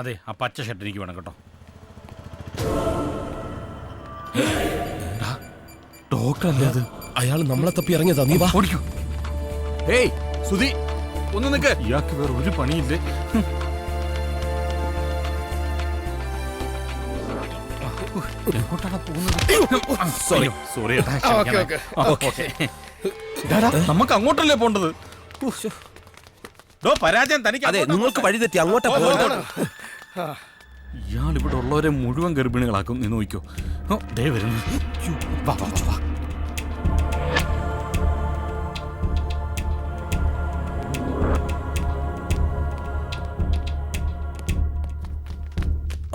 അതെ, ആ പച്ച ഷർട്ട് എനിക്ക് വേണം കേട്ടോ. ഡോക്ടർ അല്ലേ അത്? അയാൾ നമ്മളെ തപ്പി ഇറങ്ങിയതാ. നീ വാ. ഓടിക്കോ. ഏയ് സുധി, ഒന്ന് നിക്ക്. ഇയാൾക്ക് വേറെ ഒരു പണിയില്ലേ. നമുക്ക് അങ്ങോട്ടല്ലേ പോണ്ടത്? പരാജയം തനിക്ക്. അതെ, നിങ്ങൾക്ക് വഴി തെറ്റി അങ്ങോട്ടാ പോകുന്നത്. ഇയാൾ ഇവിടെ ഉള്ളവരെ മുഴുവൻ ഗർഭിണികളാക്കും. നീ നോക്കിക്കോ. ദേ വരുന്നു. വാ വാ വാ.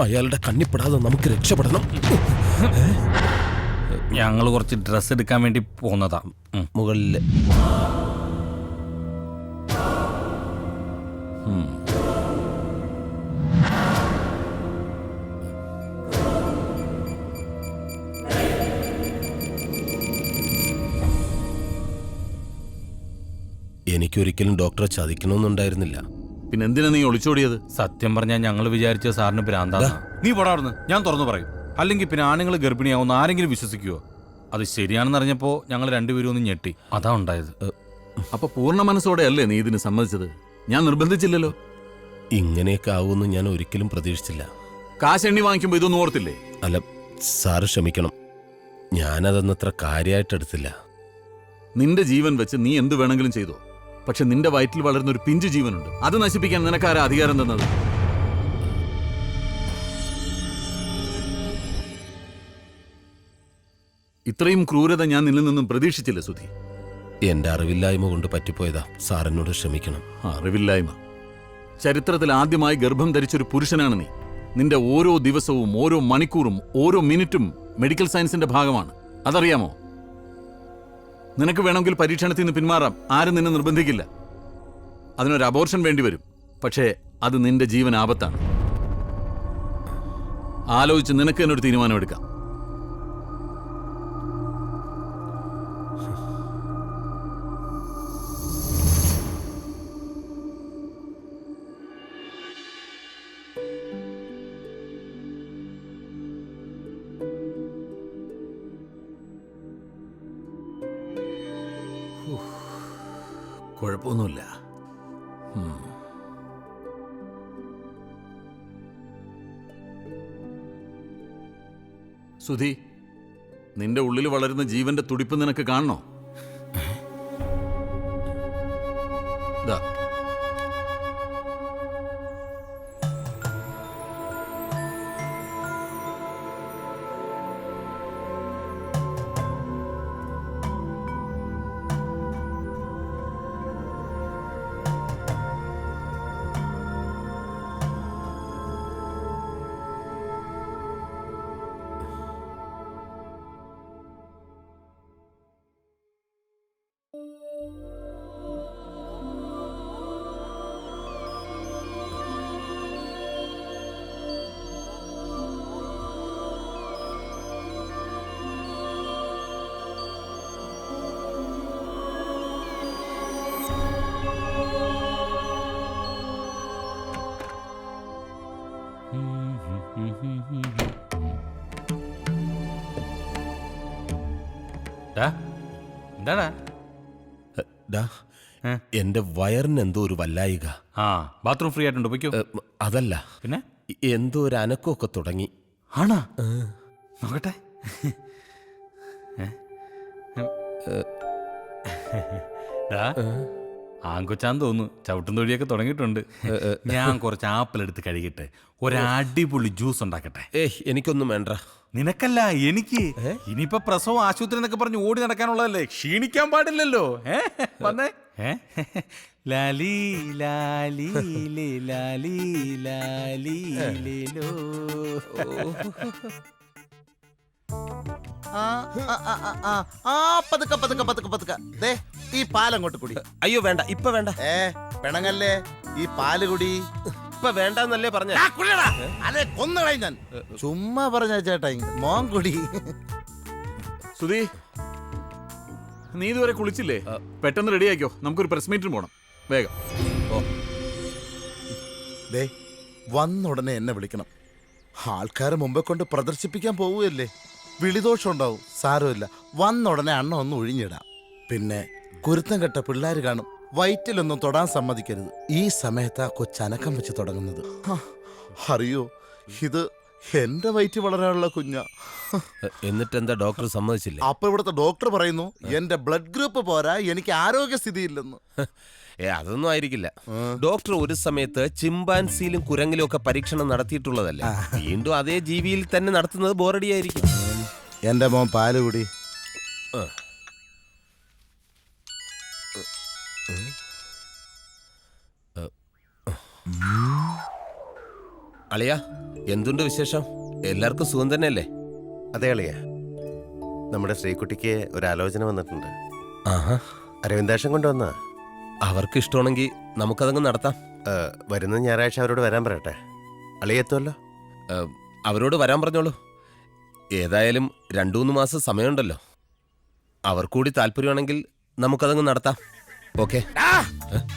അയാളുടെ കണ്ണിപ്പെടാതെ നമുക്ക് രക്ഷപ്പെടണം. ഞങ്ങൾ കുറച്ച് ഡ്രസ്സ് എടുക്കാൻ വേണ്ടി പോന്നതാ. മുകളില് എനിക്കൊരിക്കലും ഡോക്ടറെ ചതിക്കണമെന്നുണ്ടായിരുന്നില്ല. പിന്നെ എന്തിനാ നീ ഒളിച്ചോടിയത്? സത്യം പറഞ്ഞാൽ ഞങ്ങൾ വിചാരിച്ച സാറിന് ഭ്രാന്താണ്. നീ പോടാർന്ന്, ഞാൻ തുറന്നു പറയും. അല്ലെങ്കിൽ പിന്നെ ആണുങ്ങൾ ഗർഭിണിയാവുന്ന ആരെങ്കിലും വിശ്വസിക്കുവോ? അത് ശരിയാണെന്ന് അറിഞ്ഞപ്പോ ഞങ്ങൾ രണ്ടുപേരും ഒന്ന് ഞെട്ടി. അതാ ഉണ്ടായത്. അപ്പൊ പൂർണ്ണ മനസ്സോടെ അല്ലേ നീ ഇതിന് സമ്മതിച്ചത്? ഞാൻ നിർബന്ധിച്ചില്ലല്ലോ. ഇങ്ങനെയൊക്കെ ആവുമെന്ന് ഞാൻ ഒരിക്കലും പ്രതീക്ഷിച്ചില്ല. കാശ് എണ്ണി വാങ്ങിക്കുമ്പോ ഇതൊന്നും ഓർത്തില്ലേ? അല്ല സാറ് ക്ഷമിക്കണം, ഞാനതൊന്നത്ര കാര്യമായിട്ടെടുത്തില്ല. നിന്റെ ജീവൻ വെച്ച് നീ എന്ത് വേണമെങ്കിലും ചെയ്തോ. പക്ഷെ നിന്റെ വയറ്റിൽ വളരുന്ന ഒരു പിഞ്ചു ജീവനുണ്ട്. അത് നശിപ്പിക്കാൻ നിനക്കാരാ അധികാരം തന്നത്? ഇത്രയും ക്രൂരത ഞാൻ നിന്നിൽ നിന്നും പ്രതീക്ഷിച്ചില്ല സുധി. എന്റെ അറിവില്ലായ്മ കൊണ്ട് പറ്റിപ്പോയതാ. സാറിനോട് ക്ഷമിക്കണം. അറിവില്ലായ്മ? ചരിത്രത്തിൽ ആദ്യമായി ഗർഭം ധരിച്ചൊരു പുരുഷനാണ് നീ. നിന്റെ ഓരോ ദിവസവും ഓരോ മണിക്കൂറും ഓരോ മിനിറ്റും മെഡിക്കൽ സയൻസിന്റെ ഭാഗമാണ്. അതറിയാമോ? നിനക്ക് വേണമെങ്കിൽ പരീക്ഷണത്തിൽ നിന്ന് പിന്മാറാം. ആരും നിന്നെ നിർബന്ധിക്കില്ല. അതിനൊരു അബോർഷൻ വേണ്ടിവരും. പക്ഷേ അത് നിന്റെ ജീവൻ ആപത്താണ്. ആലോചിച്ച് നിനക്ക് തന്നെ ഒരു തീരുമാനമെടുക്കാം. കുഴപ്പമൊന്നുമില്ല. സുധി, നിന്റെ ഉള്ളിൽ വളരുന്ന ജീവന്റെ തുടിപ്പ് നിനക്ക് കാണണോ? ദാ. എന്റെ വയറിന് എന്തോ ഒരു വല്ലായിക. ബാത്റൂം ഫ്രീ ആയിട്ടുണ്ട്, പൊയ്ക്കോ. അതല്ല, പിന്നെ എന്തോ ഒരു അനക്കമൊക്കെ തുടങ്ങി. ആണോ? നോക്കട്ടെ. ആങ്കൊച്ചാന്ന് തോന്നുന്നു. ചവിട്ടും തൊഴിയൊക്കെ തുടങ്ങിയിട്ടുണ്ട്. ഞാൻ കുറച്ച് ആപ്പിൾ എടുത്ത് കഴുകിട്ട് ഒരടിപൊളി ജ്യൂസ് ഉണ്ടാക്കട്ടെ. എനിക്കൊന്നും വേണ്ട. നിനക്കല്ല, എനിക്ക്. ഇനിയിപ്പോ പ്രസവം ആശുപത്രി എന്നൊക്കെ പറഞ്ഞ് ഓടി നടക്കാനുള്ളതല്ലേ, ക്ഷീണിക്കാൻ പാടില്ലല്ലോ. വന്നേ. ലാലി ലാലി ലാലി ലാലി ലോ. പതുക്കെ പതുക്കെ പതുക്കെ പതുക്കെ. ദേ ഈ പാലങ്ങോട്ട് കുടി. അയ്യോ വേണ്ട, ഇപ്പൊ വേണ്ട. പെണങ്ങല്ലേ, ഈ പാല് കുടി. ഇപ്പൊ വേണ്ടെന്നല്ലേ പറഞ്ഞ? അതെ, കൊന്നുകളയും ഞാൻ. ചുമ്മാ പറഞ്ഞ ചേട്ടാ, മോൻ കുടി. സുധി, നീ ഇതുവരെ കുളിച്ചില്ലേ? പെട്ടെന്ന് റെഡി ആക്കിയോ, നമുക്കൊരു പ്രസ് മീറ്റിന് പോണം. വേഗം. ദേ വന്നുടനെ എന്നെ വിളിക്കണം. ആൾക്കാരെ മുമ്പേ കൊണ്ട് പ്രദർശിപ്പിക്കാൻ പോവുകയല്ലേ, വിളിദോഷം ഉണ്ടാവും. സാരമില്ല, വന്നുടനെ അണ്ണ ഒന്ന് ഒഴിഞ്ഞിടാം. പിന്നെ കുരുത്തം കെട്ട പിള്ളേർ കാണും, വയറ്റിലൊന്നും തൊടാൻ സമ്മതിക്കരുത്. ഈ സമയത്ത് ആ കൊച്ചനക്കം വെച്ച് തുടങ്ങുന്നത്. അറിയോ, ഇത് എന്റെ വയറ്റ് വളരാനുള്ള കുഞ്ഞാ. എന്നിട്ട് എന്താ ഡോക്ടർ സമ്മതിച്ചില്ലേ? അപ്പൊ ഇവിടുത്തെ ഡോക്ടർ പറയുന്നു എന്റെ ബ്ലഡ് ഗ്രൂപ്പ് പോരാ, എനിക്ക് ആരോഗ്യസ്ഥിതി ഇല്ലെന്ന്. അതൊന്നും ആയിരിക്കില്ല. ഡോക്ടർ ഒരു സമയത്ത് ചിമ്പാൻസിയിലും കുരങ്ങിലും ഒക്കെ പരീക്ഷണം നടത്തിയിട്ടുള്ളതല്ലേ. വീണ്ടും അതേ ജീവിയിൽ തന്നെ നടത്തുന്നത് ബോറടിയായിരിക്കും. എന്റെ മോൻ പാല് കുടി. അളിയ, എന്തുണ്ട് വിശേഷം? എല്ലാവർക്കും സുഖം തന്നെയല്ലേ? അതെ അളിയ, നമ്മുടെ ശ്രീകുട്ടിക്ക് ഒരു ആലോചന വന്നിട്ടുണ്ട്. ആഹാ, അരവിന്ദാക്ഷം കൊണ്ടുവന്ന. അവർക്ക് ഇഷ്ടമാണെങ്കിൽ നമുക്കതങ്ങ് നടത്താം. വരുന്ന ഞായറാഴ്ച അവരോട് വരാൻ പറയട്ടെ. അളിയ എത്തുമല്ലോ? അവരോട് വരാൻ പറഞ്ഞോളൂ. ഏതായാലും 2-3 മാസം സമയമുണ്ടല്ലോ. അവർ കൂടി താല്പര്യമാണെങ്കിൽ നമുക്കതങ്ങ് നടത്താം. ഓക്കെ.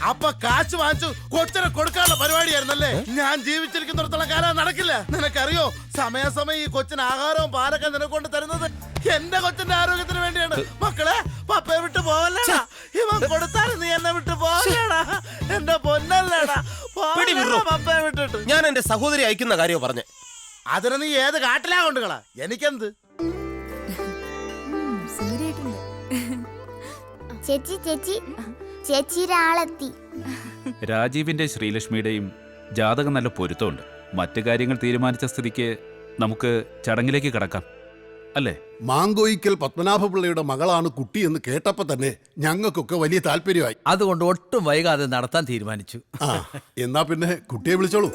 അപ്പൊ കാശ് വാങ്ങിച്ചു കൊച്ചിനെ കൊടുക്കാനുള്ള പരിപാടിയായിരുന്നല്ലേ? ഞാൻ ജീവിച്ചിരിക്കുന്നിടത്തോളം കാലം നടക്കില്ല. നിനക്കറിയോ, സമയാസമയം ഈ കൊച്ചിന് ആഹാരവും പാലൊക്കെ നിനക്കൊണ്ട് തരുന്നത് എന്റെ കൊച്ചിന്റെ ആരോഗ്യത്തിന് വേണ്ടിയാണ്. മക്കളെ, പപ്പയെ വിട്ടു പോവല്ലേടാ. ഇവൻ കൊടുത്താലും നീ എന്നെ വിട്ടു പോവല്ലേടാ. എന്റെ പൊന്നല്ലേടാ, പപ്പയെ വിട്ടിട്ട്. ഞാൻ എന്റെ സഹോദരി അയക്കുന്ന കാര്യം പറഞ്ഞേ. അതിന് നീ ഏത് കാട്ടിലാ കൊണ്ടുകളാ, എനിക്കെന്ത്? ചേച്ചി ചേച്ചി ചേച്ചിയുടെ ആളെത്തി. രാജീവിന്റെ ശ്രീലക്ഷ്മിയുടെയും ജാതകം നല്ല പൊരുത്തമുണ്ട്. മറ്റു കാര്യങ്ങൾ തീരുമാനിച്ച സ്ഥിതിക്ക് നമുക്ക് ചടങ്ങിലേക്ക് കടക്കാം, അല്ലേ? മാങ്കോയിക്കൽ പത്മനാഭപിള്ളയുടെ മകളാണ് കുട്ടി എന്ന് കേട്ടപ്പോ തന്നെ ഞങ്ങൾക്കൊക്കെ വലിയ താല്പര്യമായി. അതുകൊണ്ട് ഒട്ടും വൈകാതെ നടത്താൻ തീരുമാനിച്ചു. ആ, എന്നാ പിന്നെ കുട്ടിയെ വിളിച്ചോളൂ.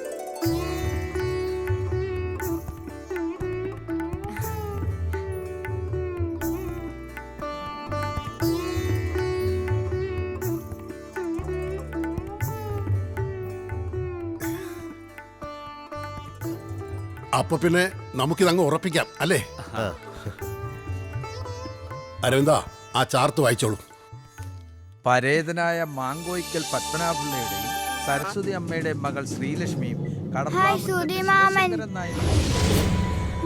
അപ്പൊ പിന്നെ നമുക്കിതങ്ങ് ഉറപ്പിക്കാം, അല്ലേ? അരവിന്ദ, ആ ചാർത്ത് വായിച്ചോളൂ. പരേതനായ മാങ്കോയിക്കൽ പത്മനാഭപിള്ളയുടെയും സരസ്വതി അമ്മയുടെ മകൾ ശ്രീലക്ഷ്മിയും ഹായ് സൂര്യ മാമൻ.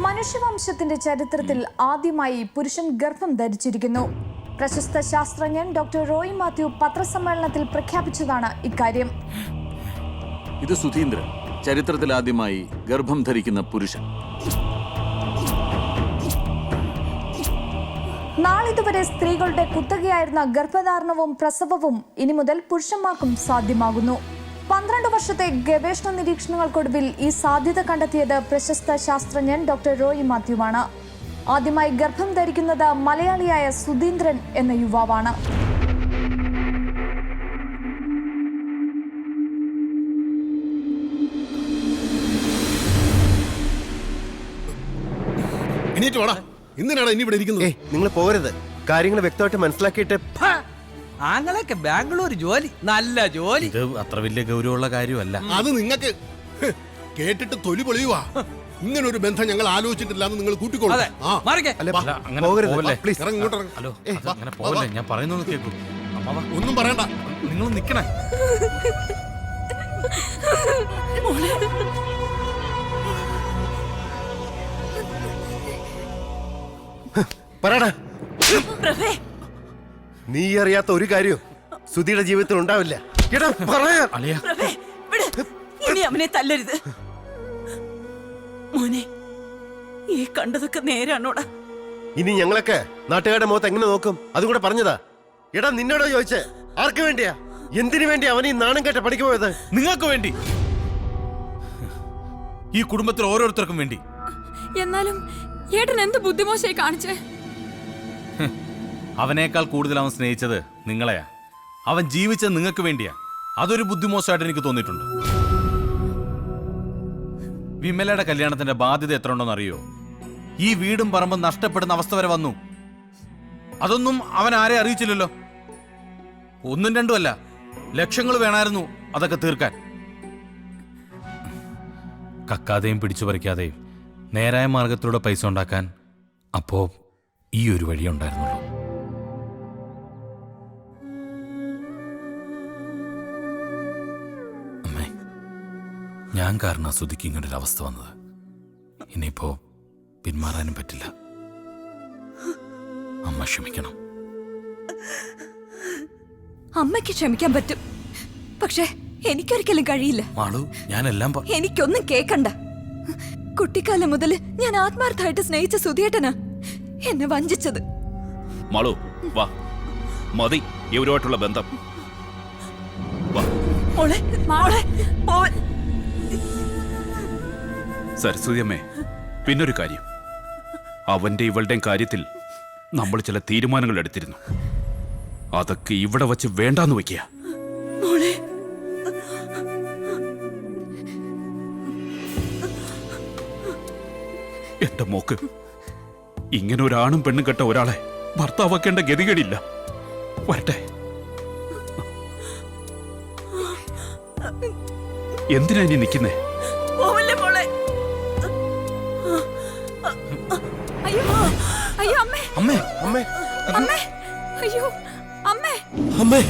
മനുഷ്യവംശത്തിന്റെ ചരിത്രത്തിൽ ആദ്യമായി പുരുഷൻ ഗർഭം ധരിച്ചിരിക്കുന്നു. പ്രശസ്ത ശാസ്ത്രജ്ഞൻ ഡോക്ടർ റോയ് മാത്യു പത്രസമ്മേളനത്തിൽ പ്രഖ്യാപിച്ചതാണ് ഇക്കാര്യം. ഇത് സുധീന്ദ്രൻ, ചരിത്രത്തിൽ ആദ്യമായി ഗർഭം ധരിക്കുന്ന പുരുഷൻ. നാളിതുവരെ സ്ത്രീകളുടെ കുത്തകയായിരുന്ന ഗർഭധാരണവും പ്രസവവും ഇനി മുതൽ പുരുഷന്മാർക്കും സാധ്യമാകുന്നു. 12 വർഷത്തെ ഗവേഷണ നിരീക്ഷണങ്ങൾക്കൊടുവിൽ ഈ സാധ്യത കണ്ടെത്തിയത് പ്രശസ്ത ശാസ്ത്രജ്ഞൻ ഡോക്ടർ റോയ് മാത്യുവാണ്. ആദ്യമായി ഗർഭം ധരിക്കുന്നത് മലയാളിയായ സുധീന്ദ്രൻ എന്ന യുവാവാണ്. എണീറ്റ് വാടാ. എന്തിനാണ് ഇനി ഇവിടെ ഇരിക്കുന്നത്? നിങ്ങൾ പോകരുത്, കാര്യങ്ങൾ വ്യക്തമായിട്ട് മനസ്സിലാക്കിയിട്ട്. ആങ്ങളൊക്കെ ബാംഗ്ലൂർ ജോലി, നല്ല ജോലി. ഇത് അത്ര വലിയ ഗൗരവമുള്ള കാര്യമല്ല. അത് നിങ്ങൾക്ക് കേട്ടിട്ട് തൊലി പൊളിയുവാ. ഇങ്ങനെ ഒരു ബന്ധം ഞങ്ങൾ ആലോചിച്ചിട്ടില്ലാന്ന് നിങ്ങൾ കൂട്ടിക്കോളൂ. അതെ, മാറിക്കേ. അല്ല, അങ്ങനെ പോകരുത്. പോവല്ലേ. പ്ലീസ് ഇറങ്ങ്, ഇങ്ങോട്ട് ഇറങ്ങ്. ഹലോ, അങ്ങനെ പോവല്ലേ, ഞാൻ പറയുന്നൊന്ന് കേൾക്കൂ. അമ്മാവ, ഒന്നും പറയണ്ട. നിങ്ങൾ നിക്കണേ. പറയടാ. നീ അറിയാത്ത ഒരു കാര്യവും സുധിയുടെ ജീവിതത്തിൽ ഉണ്ടാവില്ല. എടാ, പറയാ. അളിയ, ഇനി അവനെ തല്ലരുത് മോനെ. ഈ കണ്ടതൊക്കെ നേരാണോടാ? ഇനി ഞങ്ങളൊക്കെ നാട്ടുകാരുടെ മുഖത്ത് എങ്ങനെ നോക്കും? അതും കൂടെ പറഞ്ഞതാ. എടാ, നിന്നോടാ ചോദിച്ചേ, ആർക്ക് വേണ്ടിയാ, എന്തിനു വേണ്ടി അവൻ ഈ നാണം കേട്ട പണിക്ക് പോയത്? നിങ്ങൾക്ക് വേണ്ടി, ഈ കുടുംബത്തിൽ ഓരോരുത്തർക്കും വേണ്ടി. എന്നാലും ഏട്ടൻ എന്ത് ബുദ്ധിമോശമായി കാണിച്ചേ? അവനേക്കാൾ കൂടുതൽ അവൻ സ്നേഹിച്ചത് നിങ്ങളെയാ. അവൻ ജീവിച്ചത് നിങ്ങൾക്ക് വേണ്ടിയാ. അതൊരു ബുദ്ധിമോശമായിട്ട് എനിക്ക് തോന്നിയിട്ടുണ്ട്. വിമലയുടെ കല്യാണത്തിന്റെ ബാധ്യത എത്ര ഉണ്ടെന്ന് അറിയോ? ഈ വീടും പറമ്പും നഷ്ടപ്പെടുന്ന അവസ്ഥ വരെ വന്നു. അതൊന്നും അവൻ ആരെ അറിയിച്ചില്ലല്ലോ. 1ഉം 2ഉം അല്ല, ലക്ഷങ്ങൾ വേണമായിരുന്നു അതൊക്കെ തീർക്കാൻ. കക്കാതെയും പിടിച്ചു പറിക്കാതെയും നേരായ മാർഗത്തിലൂടെ പൈസ ഉണ്ടാക്കാൻ അപ്പോ ഈ ഒരു വഴി ഉണ്ടായിരുന്നുള്ളൂ. ഞാൻ കാരണം സുധിക്ക് ഇങ്ങനൊരു അവസ്ഥ വന്നത്. ഇനിയിപ്പോ പിന്മാറാനും പറ്റില്ല. അമ്മ ക്ഷമിക്കണം. അമ്മയ്ക്ക് ക്ഷമിക്കാൻ പറ്റും, പക്ഷെ എനിക്കൊരിക്കലും കഴിയില്ല. മാളു, ഞാനെല്ലാം എനിക്കൊന്നും കേക്കണ്ട. കുട്ടിക്കാലം മുതൽ ഞാൻ ആത്മാർത്ഥമായിട്ട് സ്നേഹിച്ച സുധിയേട്ടനാ എന്നെ വഞ്ചിച്ചത്. മാളു വാ, മതി ഇവരുമായിട്ടുള്ള ബന്ധം. മോളെ, മോളെ, മോൻ. സരസ്വതി അമ്മേ, പിന്നൊരു കാര്യം, അവന്റെ ഇവളുടെയും കാര്യത്തിൽ നമ്മൾ ചില തീരുമാനങ്ങൾ എടുത്തിരുന്നു. അതൊക്കെ ഇവിടെ വച്ച് വേണ്ടാന്ന് വെക്കുക. മോളെ, എന്റെ മോക്ക് ഇങ്ങനെ ഒരാണും പെണ്ണും കെട്ട ഒരാളെ ഭർത്താവാക്കേണ്ട ഗതികേടില്ല. വരട്ടെ. എന്തിനാ ഇനി നിൽക്കുന്നേ? പോവല്ലേ മോളെ. അയ്യോ, അയ്യോ അമ്മേ, അമ്മേ അമ്മേ അമ്മേ, അയ്യോ അമ്മേ. അമ്മേ.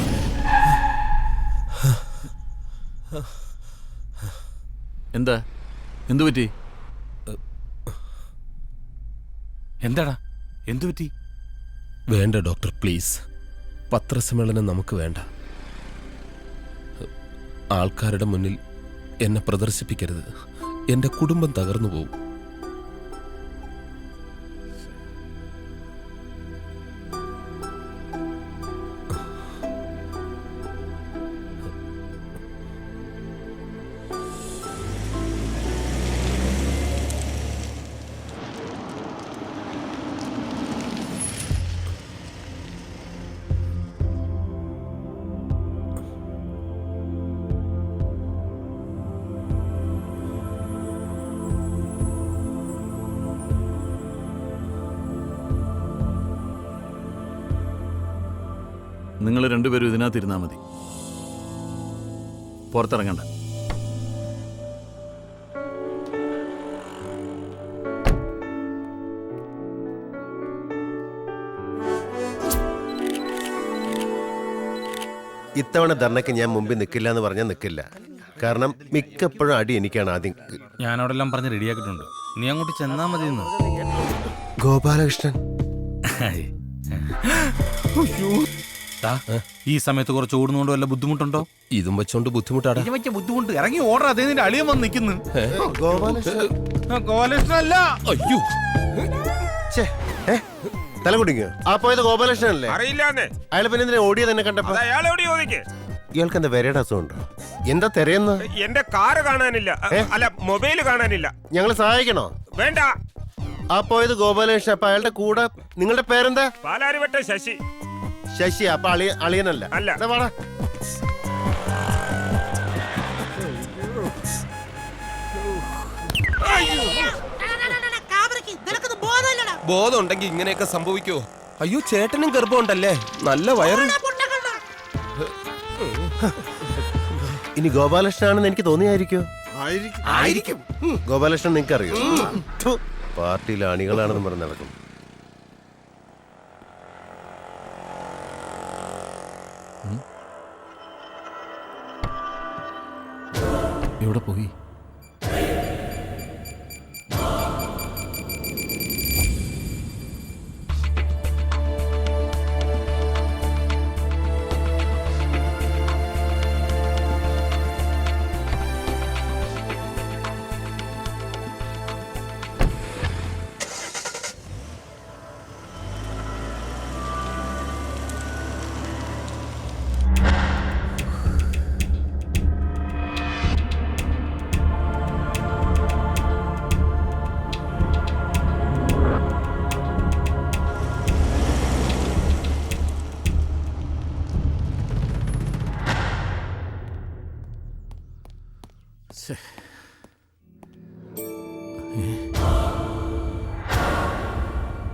എന്താ, എന്തു പറ്റി? എന്താടാ, എന്തു പറ്റി? വേണ്ട ഡോക്ടർ, പ്ലീസ്. പത്രസമ്മേളനം നമുക്ക് വേണ്ട. ആൾക്കാരുടെ മുന്നിൽ എന്നെ പ്രദർശിപ്പിക്കരുത്. എന്റെ കുടുംബം തകർന്നു പോകും. നിങ്ങൾ രണ്ടുപേരും ഇതിനകത്തിരുന്നാൽ മതി, പുറത്തിറങ്ങണ്ട. ഇത്തവണ ധർണയ്ക്ക് ഞാൻ മുമ്പിൽ നിൽക്കില്ല എന്ന് പറഞ്ഞാൽ നിൽക്കില്ല. കാരണം മിക്കപ്പോഴും അടി എനിക്കാണ് ആദ്യം. ഞാനവിടെല്ലാം പറഞ്ഞ് റെഡിയാക്കിയിട്ടുണ്ട്. നീ അങ്ങോട്ട് ചെന്നാ മതി. ഗോപാലകൃഷ്ണൻ, ഈ സമയത്ത് കുറച്ച് ഓടുന്നോണ്ട് വല്ല ബുദ്ധിമുട്ടുണ്ടോ? ഇതും വെച്ചോണ്ട് ബുദ്ധിമുട്ടാടാ. ബുദ്ധിമുട്ട് ഇറങ്ങി ഓർഡർ. അതേ നിന്റെ അളിയൻ വന്ന് നിൽക്കുന്നു. ഗോപാലകൃഷ്ണനല്ല. അയ്യോ, തല കുടിക്കോ? ആ പോയത് ഗോപാലകൃഷ്ണനല്ലേ? അറിയില്ലാന്നേ. അയാൾ പിന്നെ എന്തിനാ ഓടിയത് എന്നെ കണ്ടപ്പോ? ഇയാൾക്ക് എന്താ വരയുടെ അസുഖമുണ്ടോ? എന്താ തിരയുന്ന? എന്റെ കാറ് കാണാനില്ല, അല്ല മൊബൈല് കാണാനില്ല. ഞങ്ങൾ സഹായിക്കണോ? വേണ്ട. ആ പോയത് ഗോപാലകൃഷ്ണൻ. അപ്പൊ അയാളുടെ കൂടെ നിങ്ങളുടെ പേരെന്താ? പാലാരിവട്ട ശശി. ശശി. അപ്പൊ അളിയനല്ല? അല്ല. വാടാ. ബോധം ഉണ്ടെങ്കിൽ ഇങ്ങനെയൊക്കെ സംഭവിക്കോ? അയ്യോ, ചേട്ടനും ഗർഭമുണ്ടല്ലേ? നല്ല വയറ്. ഇനി ഗോപാലകൃഷ്ണനാണെന്ന് എനിക്ക് തോന്നിയായിരിക്കോ? ആയിരിക്കും. ഗോപാലകൃഷ്ണൻ നിങ്ങൾക്ക് അറിയോ? പാർട്ടിയിലെ അണികളാണെന്ന് പറഞ്ഞ് നടക്കും. എവിടെ പോയി?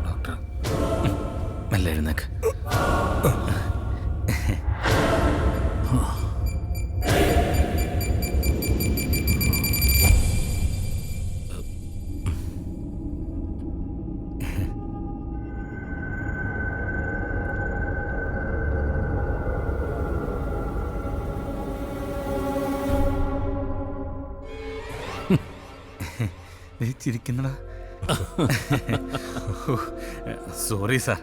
ഡോക്ടർ, മെല്ലെ എഴുന്നേക്ക്. ചിരിക്കുന്നടാ. സോറി സാർ,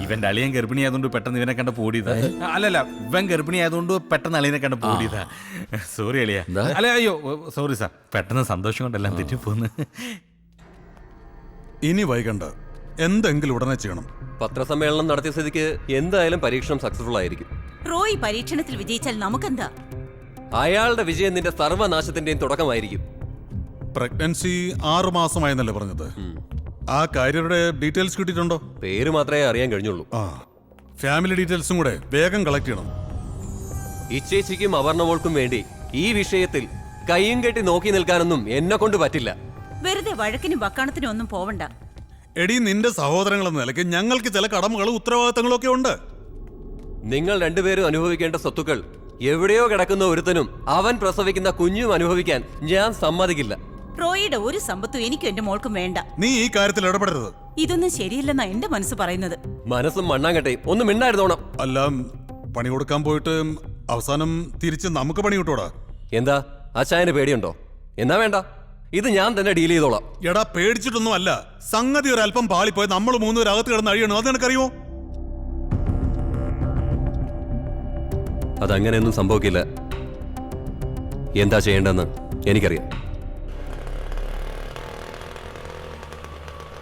ഇവന്റെ അളിയൻ ഗർഭിണി ആയതുകൊണ്ട് പെട്ടെന്ന് ഇവനെ കണ്ട പൂടിയതാ. അല്ലല്ല, ഇവൻ ഗർഭിണി ആയതുകൊണ്ട് പെട്ടെന്ന് അളിയനെ കണ്ട പൂടിയതാ. സോറി അളിയ. അല്ല അയ്യോ സോറി സാർ, പെട്ടെന്ന് സന്തോഷം കൊണ്ടെല്ലാം തെറ്റിപ്പോന്ന്. ഇനി വൈകണ്ട, എന്തെങ്കിലും ഉടനെ ചെയ്യണം. പത്രസമ്മേളനം നടത്തിയ സ്ഥിതിക്ക് എന്തായാലും പരീക്ഷണം സക്സസ്ഫുൾ ആയിരിക്കും. റോയ് പരീക്ഷണത്തിൽ വിജയിച്ചാൽ നമുക്കെന്താ? അയാളുടെ വിജയം നിന്റെ സർവ്വനാശത്തിന്റെയും തുടക്കമായിരിക്കും. പ്രഗ്നൻസി 6 മാസമായെന്നല്ലേ പറഞ്ഞത്? ആ കാര്യയുടെ ഡീറ്റെയിൽസ് കിട്ടിയിട്ടുണ്ടോ? പേര് മാത്രമേ അറിയാൻ കഴിഞ്ഞുള്ളൂ. ഫാമിലി ഡീറ്റെയിൽസും കൂടെ വേഗം കളക്ട് ചെയ്യണം. ഇച്ചേച്ചിക്കും അവർണമോൾക്കും വേണ്ടി ഈ വിഷയത്തിൽ കയ്യും കെട്ടി നോക്കി നിൽക്കാനൊന്നും എന്നെ കൊണ്ട് പറ്റില്ല. വെറുതെ വഴക്കിനും വക്കാണത്തിനും ഒന്നും പോവണ്ട. എടി, നിന്റെ സഹോദരങ്ങളെന്ന നിലയ്ക്ക് ഞങ്ങൾക്ക് ചില കടമകളും ഉത്തരവാദിത്തങ്ങളും ഒക്കെ ഉണ്ട്. നിങ്ങൾ രണ്ടുപേരും അനുഭവിക്കേണ്ട സ്വത്തുക്കൾ എവിടെയോ കിടക്കുന്ന ഒരുത്തനും അവൻ പ്രസവിക്കുന്ന കുഞ്ഞും അനുഭവിക്കാൻ ഞാൻ സമ്മതിക്കില്ല. റോയിയുടെ ഒരു സമ്പത്തും എനിക്കും എന്റെ മോൾക്കും വേണ്ട. നീ ഈ കാര്യത്തിൽ ഇടപെടരുത്. ഇതൊന്നും ശരിയല്ലെന്നാ എന്റെ മനസ്സ് പറയുന്നത്. മനസ്സും മണ്ണാങ്കട്ടെ ഒന്നും മിണ്ടായിരുന്നോണം. അല്ല, പണി കൊടുക്കാൻ പോയിട്ട് അവസാനം തിരിച്ച് നമുക്ക് പണി കിട്ടൂടാ. എന്താ അച്ചായന് പേടിയുണ്ടോ? എന്നാ വേണ്ട, ഇത് ഞാൻ തന്നെ ഡീൽ ചെയ്തോളാം. എടാ, പേടിച്ചിട്ടൊന്നും അല്ല. സംഗതി ഒരല്പം പാളിപ്പോയി നമ്മൾ 3 പേര് അകത്ത് കിടന്ന് അഴിയണം. അത് നിനക്കറിയോ? അതങ്ങനെയൊന്നും സംഭവിക്കില്ല. എന്താ ചെയ്യേണ്ടെന്ന് എനിക്കറിയാം.